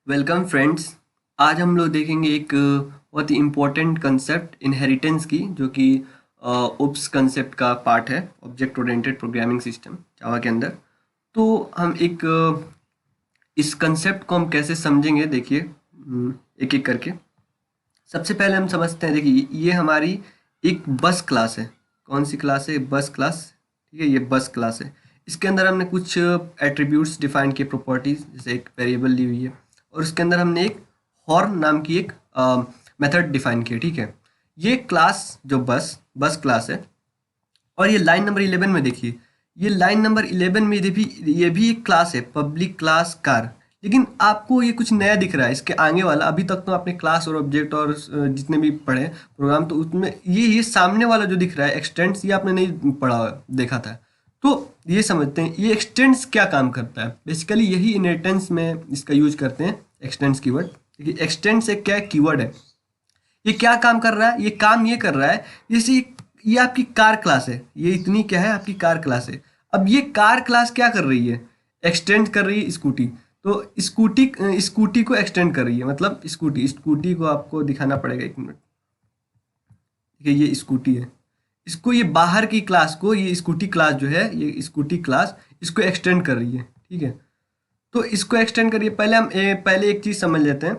Welcome friends. आज हम लोग देखेंगे एक बहुत ही इम्पोर्टेंट कंसेप्ट इनहेरिटेंस की, जो कि ओप्स कंसेप्ट का पार्ट है, ऑब्जेक्ट ओरिएंटेड प्रोग्रामिंग सिस्टम जावा के अंदर। तो हम इस कंसेप्ट को हम कैसे समझेंगे, देखिए एक एक करके। सबसे पहले हम समझते हैं, देखिए ये हमारी एक बस क्लास है। कौन सी क्लास है? बस क्लास। ठीक है, ये बस क्लास है। इसके अंदर हमने कुछ एट्रीब्यूट्स डिफाइन किए, प्रॉपर्टीज, जैसे एक वेरिएबल ली हुई है, और उसके अंदर हमने एक हॉर्न नाम की एक मेथड डिफाइन किया। ठीक है, ये क्लास जो बस बस क्लास है। और ये लाइन नंबर 11 में देखिए, ये लाइन नंबर 11 में ये भी एक क्लास है, पब्लिक क्लास कार। लेकिन आपको ये कुछ नया दिख रहा है इसके आगे वाला। अभी तक तो आपने क्लास और ऑब्जेक्ट और जितने भी पढ़े प्रोग्राम, तो उसमें ये सामने वाला जो दिख रहा है एक्सटेंड्स, ये आपने नहीं देखा था। तो ये समझते हैं ये एक्सटेंड्स क्या काम करता है। बेसिकली यही इनहेरिटेंस में इसका यूज करते हैं, एक्सटेंड्स कीवर्ड। देखिए एक्सटेंड्स एक क्या कीवर्ड है, ये क्या काम कर रहा है? ये काम ये कर रहा है, जैसे ये आपकी कार क्लास है, ये इतनी क्या है, आपकी कार क्लास है। अब ये कार क्लास क्या कर रही है? एक्सटेंड कर रही है स्कूटी। तो स्कूटी को एक्सटेंड कर रही है, मतलब स्कूटी स्कूटी को आपको दिखाना पड़ेगा, एक मिनट। ठीक है, ये स्कूटी है। इसको, ये बाहर की क्लास को, ये स्कूटी क्लास जो है, ये स्कूटी क्लास इसको एक्सटेंड कर रही है। ठीक है, तो इसको एक्सटेंड करिए। पहले एक चीज समझ लेते हैं,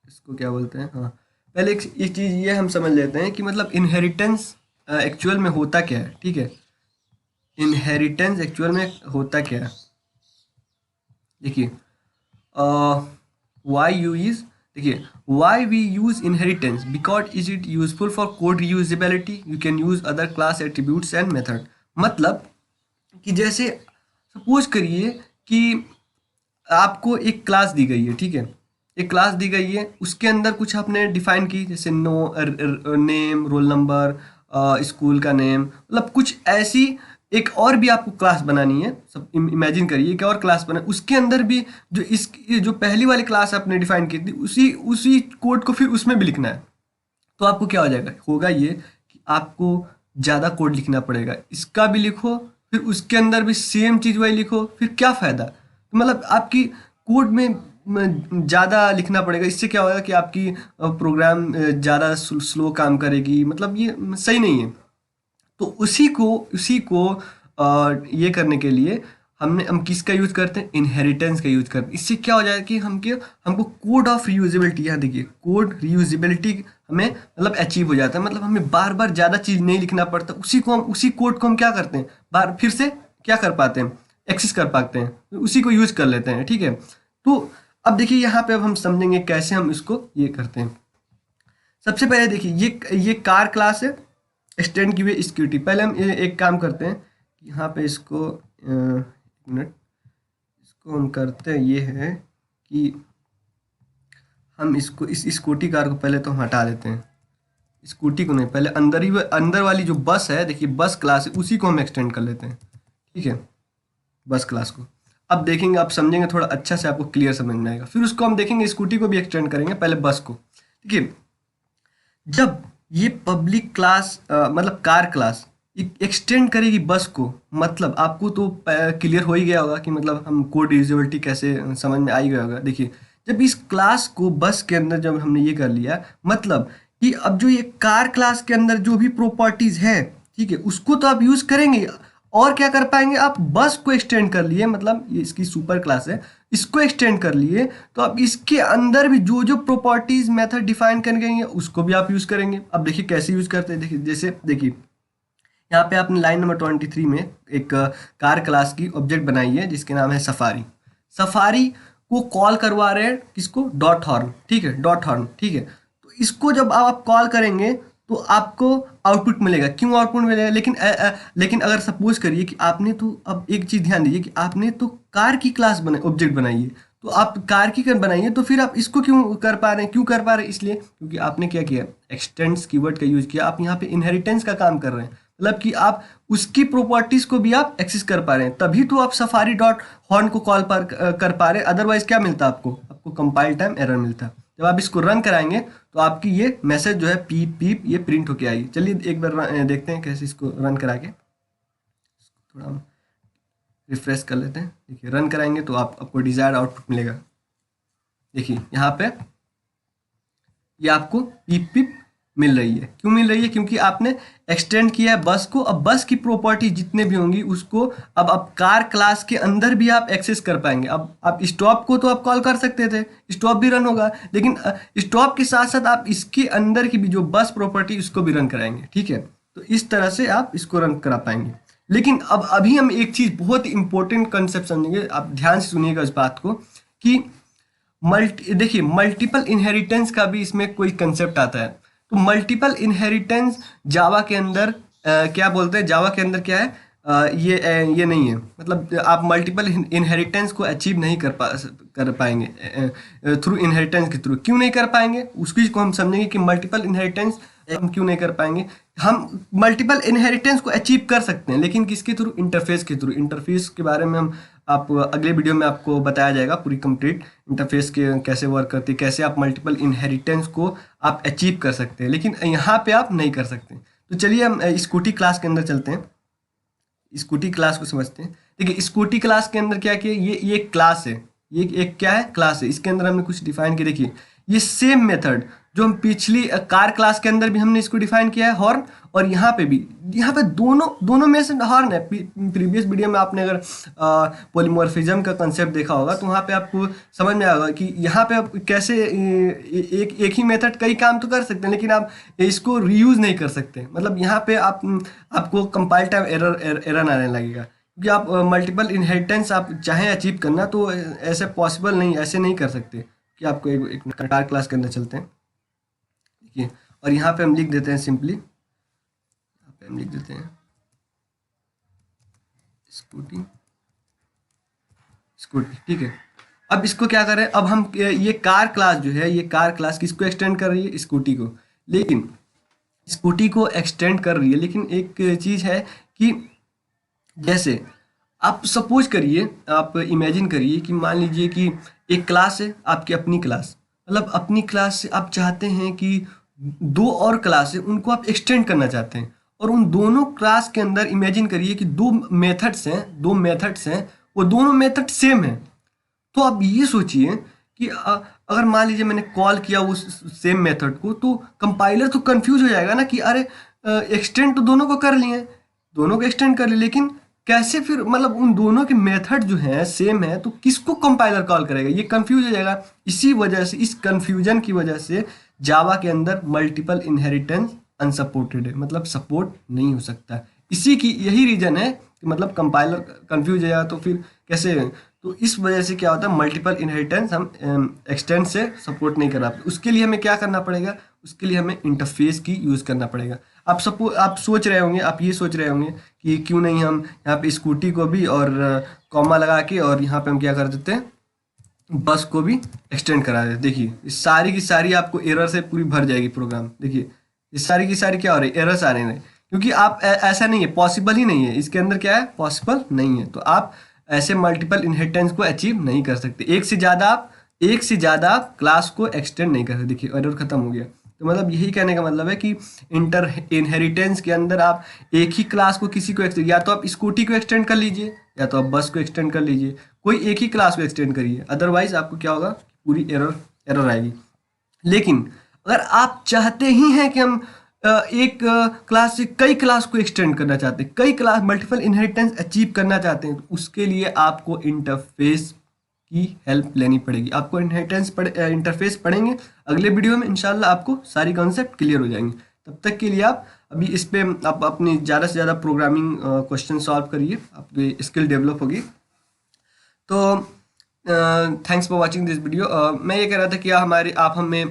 इसको क्या बोलते हैं। हाँ, पहले एक चीज ये हम समझ लेते हैं कि मतलब इनहेरिटेंस एक्चुअल में होता क्या है। ठीक है, इनहेरिटेंस एक्चुअल में होता क्या है, देखिए। वाई यू इज देखिए, why we use inheritance because is it useful for code reusability, you can use other class attributes and method. मतलब कि जैसे सपोज करिए कि आपको एक क्लास दी गई है। ठीक है, एक क्लास दी गई है, उसके अंदर कुछ आपने डिफाइन की, जैसे नेम, रोल नंबर, स्कूल का नेम, मतलब कुछ ऐसी एक और भी आपको क्लास बनानी है। सब इमेजिन करिए कि और क्लास बना, उसके अंदर भी ये जो पहली वाली क्लास आपने डिफाइन की थी, उसी उसी कोड को फिर उसमें भी लिखना है। तो आपको क्या हो जाएगा, होगा ये कि आपको ज़्यादा कोड लिखना पड़ेगा। इसका भी लिखो, फिर उसके अंदर भी सेम चीज़ वही लिखो, फिर क्या फ़ायदा? तो मतलब आपकी कोड में ज़्यादा लिखना पड़ेगा। इससे क्या होगा कि आपकी प्रोग्राम ज़्यादा स्लो काम करेगी, मतलब ये सही नहीं है। तो उसी को ये करने के लिए हम किसका यूज करते हैं? इनहेरिटेंस का यूज करते हैं। इससे क्या हो जाएगा कि हमको कोड ऑफ रियूजेबिलिटी, यहाँ देखिए, कोड रियूजेबिलिटी हमें मतलब अचीव हो जाता है। मतलब हमें बार बार ज़्यादा चीज़ नहीं लिखना पड़ता। उसी कोड को हम क्या करते हैं, बार फिर से क्या कर पाते हैं, एक्सेस कर पाते हैं, तो उसी को यूज कर लेते हैं। ठीक है, तो अब देखिए यहाँ पे अब हम समझेंगे कैसे हम इसको ये करते हैं। सबसे पहले देखिए, ये कार क्लास है, एक्सटेंड की हुई सिक्योरिटी। पहले हम एक काम करते हैं कि यहाँ पे इसको एक मिनट, इसको हम करते हैं, ये है कि हम इसको, इस स्कूटी कार को पहले तो हम हटा देते हैं। स्कूटी को नहीं, पहले अंदर वाली जो बस है, देखिए बस क्लास है, उसी को हम एक्सटेंड कर लेते हैं। ठीक है, बस क्लास को। अब देखेंगे, आप समझेंगे थोड़ा अच्छा से, आपको क्लियर समझ में आएगा। फिर उसको हम देखेंगे, स्कूटी को भी एक्सटेंड करेंगे, पहले बस को। देखिए, जब ये पब्लिक क्लास मतलब कार क्लास एक्सटेंड करेगी बस को, मतलब आपको तो क्लियर हो ही गया होगा कि मतलब हम कोड यूजेबिलिटी कैसे समझ में आ ही गया होगा। देखिए, जब इस क्लास को बस के अंदर जब हमने ये कर लिया, मतलब कि अब जो ये कार क्लास के अंदर जो भी प्रॉपर्टीज है, ठीक है, उसको तो आप यूज करेंगे। और क्या कर पाएंगे, आप बस को एक्सटेंड कर लिए, मतलब ये इसकी सुपर क्लास है, इसको एक्सटेंड कर लिए, तो आप इसके अंदर भी जो जो प्रॉपर्टीज मेथड डिफाइन करेंगे उसको भी आप यूज करेंगे। अब देखिए कैसे यूज करते हैं। देखिए, जैसे देखिए, यहाँ पे आपने लाइन नंबर 23 में एक कार क्लास की ऑब्जेक्ट बनाई है जिसके नाम है सफारी। सफारी को कॉल करवा रहे हैं, किसको? Dot horn. ठीक है, डॉट हॉर्न। ठीक है, तो इसको जब आप कॉल करेंगे तो आपको आउटपुट मिलेगा। क्यों आउटपुट मिलेगा? लेकिन अगर सपोज करिए कि आपने तो, अब एक चीज ध्यान दीजिए कि आपने तो कार की क्लास बना ऑब्जेक्ट बनाई है, तो आप कार की कर बनाइए, तो फिर आप इसको क्यों कर पा रहे हैं? क्यों कर पा रहे हैं? इसलिए क्योंकि आपने क्या किया, एक्सटेंड्स कीवर्ड का यूज किया। आप यहाँ पे इनहेरिटेंस का काम कर रहे हैं, मतलब कि आप उसकी प्रॉपर्टीज को भी आप एक्सेस कर पा रहे हैं, तभी तो आप सफारी डॉट हॉर्न को कॉल पर कर पा रहे हैं। अदरवाइज क्या मिलता आपको? आपको कंपाइल टाइम एरर मिलता। जब आप इसको रन कराएंगे तो आपकी ये मैसेज जो है, पीप पीप, ये प्रिंट होके आएगी। चलिए एक बार देखते हैं कैसे इसको रन करा के, थोड़ा हम रिफ्रेश कर लेते हैं। देखिए, रन कराएंगे तो आपको डिजायर्ड आउटपुट मिलेगा। देखिए यहाँ पे ये आपको पीप पीप मिल रही है। क्यों मिल रही है? क्योंकि आपने एक्सटेंड किया है बस को। अब बस की प्रॉपर्टी जितने भी होंगी उसको अब कार क्लास के अंदर भी आप एक्सेस कर पाएंगे। अब आप स्टॉप को तो आप कॉल कर सकते थे, स्टॉप भी रन होगा, लेकिन स्टॉप के साथ साथ आप इसके अंदर की भी जो बस प्रॉपर्टी उसको भी रन कराएंगे। ठीक है, तो इस तरह से आप इसको रन करा पाएंगे। लेकिन अब अभी हम एक चीज़ बहुत इंपॉर्टेंट कंसेप्ट समझेंगे, आप ध्यान से सुनिएगा इस बात को कि देखिए मल्टीपल इनहेरिटेंस का भी इसमें कोई कंसेप्ट आता है। तो मल्टीपल इनहेरिटेंस जावा के अंदर क्या बोलते हैं, जावा के अंदर क्या है, ये नहीं है। मतलब आप मल्टीपल इनहेरिटेंस को अचीव नहीं कर पाएंगे थ्रू इनहेरिटेंस के थ्रू। क्यों नहीं कर पाएंगे उसकी चीज को हम समझेंगे कि मल्टीपल इनहेरिटेंस हम क्यों नहीं कर पाएंगे। हम मल्टीपल इनहेरिटेंस को अचीव कर सकते हैं, लेकिन किसके थ्रू? इंटरफेस के थ्रू। इंटरफेस के बारे में हम आप अगले वीडियो में आपको बताया जाएगा पूरी कंप्लीट इंटरफेस के कैसे वर्क करती है, कैसे आप मल्टीपल इनहेरिटेंस को आप अचीव कर सकते हैं, लेकिन यहाँ पे आप नहीं कर सकते। तो चलिए हम स्कूटी क्लास के अंदर चलते हैं, स्कूटी क्लास को समझते हैं। देखिए स्कूटी क्लास के अंदर क्या किया, ये एक क्लास है, ये एक क्या है, क्लास है। इसके अंदर हमने कुछ डिफाइन किया। देखिए ये सेम मेथड जो हम पिछली कार क्लास के अंदर भी हमने इसको डिफाइन किया है, हॉर्न, और यहाँ पे भी, यहाँ पे दोनों में से हॉर्न है। प्रीवियस वीडियो में आपने अगर पॉलीमॉर्फिज्म का कंसेप्ट देखा होगा तो वहाँ पे आपको समझ में आएगा कि यहाँ पे आप कैसे एक ही मेथड कई काम तो कर सकते हैं, लेकिन आप इसको रीयूज नहीं कर सकते। मतलब यहाँ पे आपको कंपाइल टाइम एरर आने लगेगा, क्योंकि आप मल्टीपल इनहेरिटेंस आप चाहें अचीव करना तो ऐसे पॉसिबल नहीं, ऐसे नहीं कर सकते। कि आपको एक कार क्लास के अंदर चलते हैं, देखिए, और यहाँ पे हम लिख देते हैं सिंपली, यहाँ पे हम लिख देते हैं स्कूटी, ठीक है। अब इसको क्या करें, अब हम ये कार क्लास जो है, ये कार क्लास किसको एक्सटेंड कर रही है? स्कूटी को। लेकिन स्कूटी को एक्सटेंड कर रही है, लेकिन एक चीज़ है कि जैसे आप सपोज करिए, आप इमेजिन करिए कि मान लीजिए कि एक क्लास है आपकी अपनी क्लास, मतलब अपनी क्लास से आप चाहते हैं कि दो और क्लास है उनको आप एक्सटेंड करना चाहते हैं, और उन दोनों क्लास के अंदर इमेजिन करिए कि दो मेथड्स हैं, वो दोनों मेथड सेम हैं। तो आप ये सोचिए कि अगर मान लीजिए मैंने कॉल किया उस सेम मेथड को, तो कंपाइलर तो कंफ्यूज हो जाएगा ना कि अरे एक्सटेंड तो दोनों को कर लिए, दोनों को एक्सटेंड कर लिए, लेकिन कैसे फिर, मतलब उन दोनों के मेथड जो है सेम है, तो किसको कंपाइलर कॉल करेगा? ये कंफ्यूज हो जाएगा। इसी वजह से, इस कंफ्यूजन की वजह से जावा के अंदर मल्टीपल इनहेरिटेंस अनसपोर्टेड है, मतलब सपोर्ट नहीं हो सकता। इसी की यही रीजन है कि मतलब कंपाइलर कंफ्यूज हो जाएगा तो फिर कैसे। तो इस वजह से क्या होता है, मल्टीपल इनहेरिटेंस हम एक्सटेंड से सपोर्ट नहीं कर पाते। उसके लिए हमें क्या करना पड़ेगा? उसके लिए हमें इंटरफेस की यूज़ करना पड़ेगा। आप सोच रहे होंगे, आप ये सोच रहे होंगे कि क्यों नहीं हम यहाँ पे स्कूटी को भी और कॉमा लगा के और यहाँ पे हम क्या कर देते हैं, बस को भी एक्सटेंड करा देते। देखिए इस सारी की सारी आपको एरर से पूरी भर जाएगी प्रोग्राम। देखिए इस सारी की सारी क्या हो रही है, एरर्स आ रहे हैं, क्योंकि आप ऐसा नहीं है, पॉसिबल ही नहीं है, इसके अंदर क्या है, पॉसिबल नहीं है। तो आप ऐसे मल्टीपल इनहेरिटेंस को अचीव नहीं कर सकते। एक से ज़्यादा आप क्लास को एक्सटेंड नहीं कर सकते। देखिए एरर खत्म हो गया। तो मतलब यही कहने का मतलब है कि इनहेरिटेंस के अंदर आप एक ही क्लास को किसी को एक्सटेंड, या तो आप स्कूटी को एक्सटेंड कर लीजिए या तो आप बस को एक्सटेंड कर लीजिए, कोई एक ही क्लास को एक्सटेंड करिए, अदरवाइज आपको क्या होगा, पूरी एरर आएगी। लेकिन अगर आप चाहते ही हैं कि हम एक क्लास से कई क्लास को एक्सटेंड करना चाहते हैं, कई क्लास मल्टीपल इनहेरिटेंस अचीव करना चाहते हैं, तो उसके लिए आपको इंटरफेस की हेल्प लेनी पड़ेगी। आपको इंटरफेस पढ़ेंगे अगले वीडियो में, इंशाल्लाह आपको सारी कॉन्सेप्ट क्लियर हो जाएंगे। तब तक के लिए आप अभी इस पे आप अपनी ज़्यादा से ज़्यादा प्रोग्रामिंग क्वेश्चन सॉल्व करिए, आपकी स्किल डेवलप होगी। तो thanks for watching this video. मैं ये कह रहा था कि आप हमें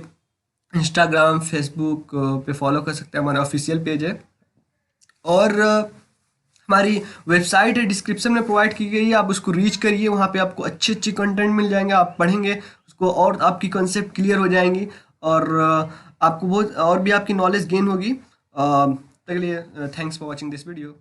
इंस्टाग्राम, फेसबुक पे फॉलो कर सकते हैं, हमारा ऑफिशियल पेज है, और हमारी वेबसाइट है, डिस्क्रिप्शन में प्रोवाइड की गई है, आप उसको रीच करिए, वहाँ पे आपको अच्छे कंटेंट मिल जाएंगे, आप पढ़ेंगे उसको और आपकी कॉन्सेप्ट क्लियर हो जाएंगी, और आपको बहुत और भी आपकी नॉलेज गेन होगी। तक के लिए thanks for watching this video.